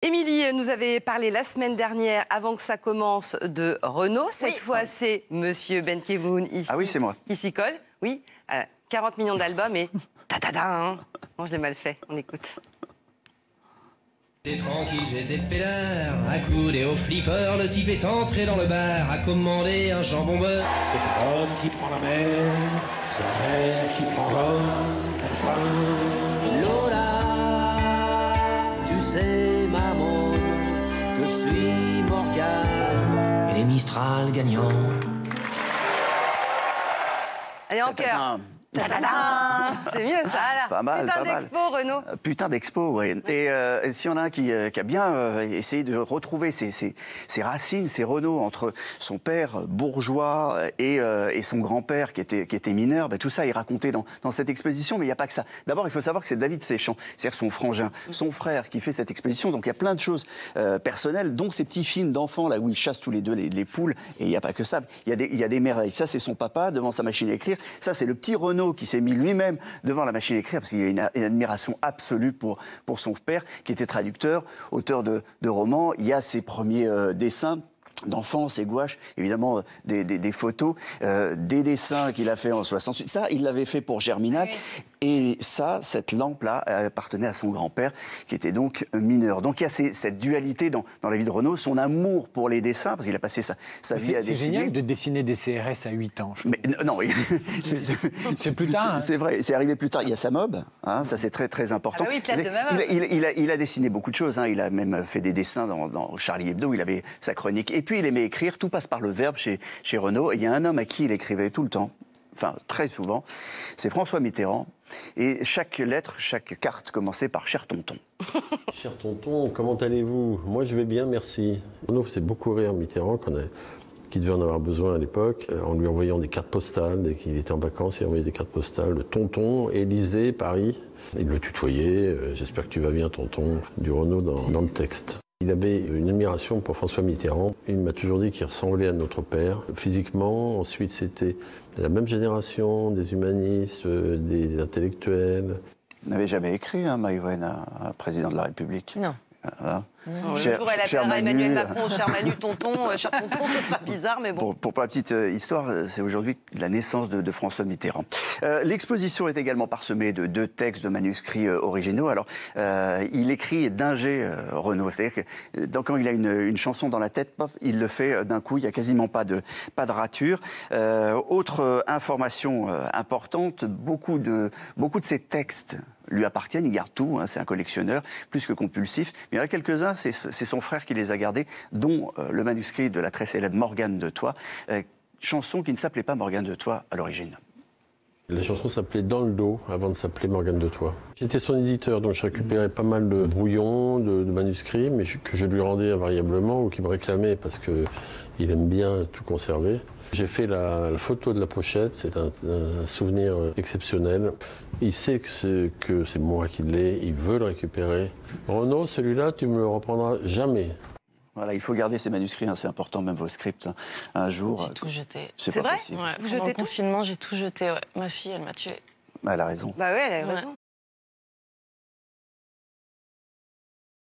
Émilie nous avait parlé la semaine dernière, avant que ça commence, de Renault. Cette fois, c'est Monsieur Benkemoun ici. Ah oui, c'est moi. Qui s'y colle. Oui, 40 millions d'albums et ta-ta-da, hein. Bon, je l'ai mal fait, on écoute. J'étais tranquille, j'étais peinard, accoudé au flipper, le type est entré dans le bar, a commandé un jambon beurre. C'est l'homme qui prend la mer, c'est la mer qui prend l'homme. Lola, tu sais maman que je suis Morgane et les Mistral gagnants. Allez, en cœur. C'est mieux ça, là. Pas mal, Putain pas mal. d'expo, Renaud. Putain d'expo, oui. Et s'il y en a un qui a bien essayé de retrouver ses racines, ses Renaud, entre son père bourgeois et son grand-père qui était mineur, ben, tout ça est raconté dans cette exposition, mais il n'y a pas que ça. D'abord, il faut savoir que c'est David Séchant, c'est-à-dire son frangin, son frère qui fait cette exposition. Donc il y a plein de choses personnelles, dont ces petits films d'enfants là où ils chassent tous les deux les poules. Et il n'y a pas que ça. Il y a des merveilles. Ça, c'est son papa devant sa machine à écrire. Ça, c'est le petit Renaud qui s'est mis lui-même devant la machine à écrire parce qu'il a une admiration absolue pour son père qui était traducteur, auteur de romans. Il y a ses premiers dessins d'enfants, ses gouaches, évidemment des photos, des dessins qu'il a fait en 68. Ça, il l'avait fait pour Germinal. Oui. Et ça, cette lampe-là, appartenait à son grand-père, qui était donc mineur. Donc il y a cette dualité dans la vie de Renaud, son amour pour les dessins, parce qu'il a passé sa vie à dessiner. C'est génial de dessiner des CRS à 8 ans. Mais non, c'est plus tard. Hein. C'est vrai, c'est arrivé plus tard. Il y a sa mob, hein, ça c'est très très important. Ah bah oui, place de ma mob. Il a dessiné beaucoup de choses. Hein. Il a même fait des dessins dans Charlie Hebdo. Il avait sa chronique. Et puis il aimait écrire. Tout passe par le verbe chez Renaud. Et il y a un homme à qui il écrivait tout le temps. Enfin, très souvent, c'est François Mitterrand. Et chaque lettre, chaque carte commençait par « Cher tonton ». Cher tonton, comment allez-vous? Moi, je vais bien, merci. Renaud faisait beaucoup rire Mitterrand, qui devait en avoir besoin à l'époque, en lui envoyant des cartes postales. Dès qu'il était en vacances, il envoyait des cartes postales. Le tonton, Élysée, Paris. Il le tutoyait. J'espère que tu vas bien, tonton. Du Renaud dans le texte. Il avait une admiration pour François Mitterrand. Il m'a toujours dit qu'il ressemblait à notre père, physiquement. Ensuite, c'était de la même génération, des humanistes, des intellectuels. Il n'avait jamais écrit, hein, Maïwenn, un président de la République. Non. Hein. Le jour où elle appellera Emmanuel Macron, cher Manu, tonton, cher tonton, ce sera bizarre, mais bon. Pour la petite histoire, c'est aujourd'hui la naissance de François Mitterrand. L'exposition est également parsemée de 2 textes de manuscrits originaux. Alors, il écrit d'ingé Renaud, c'est-à-dire que quand il a une chanson dans la tête, paf, il le fait d'un coup, il n'y a quasiment pas de rature. Autre information importante, beaucoup de ces textes lui appartiennent, il garde tout, hein, c'est un collectionneur, plus que compulsif. Mais il y en a quelques-uns, c'est son frère qui les a gardés, dont le manuscrit de la très célèbre Morgane de Toi, chanson qui ne s'appelait pas Morgane de Toi à l'origine. La chanson s'appelait Dans le dos, avant de s'appeler Morgane de Toi. J'étais son éditeur, donc je récupérais pas mal de brouillons, de manuscrits, mais que je lui rendais invariablement ou qu'il me réclamait parce qu'il aime bien tout conserver. J'ai fait la photo de la pochette, c'est un souvenir exceptionnel. Il sait que c'est moi qui l'ai, il veut le récupérer. Renaud, celui-là, tu me le reprendras jamais. Voilà, il faut garder ces manuscrits, hein, c'est important, même vos scripts. Hein. Un jour... J'ai tout jeté. C'est vrai possible. Ouais, vous pendant jetez le confinement, j'ai tout jeté. Ouais. Ma fille, elle m'a tuée. Elle a raison. Bah ouais, elle a raison.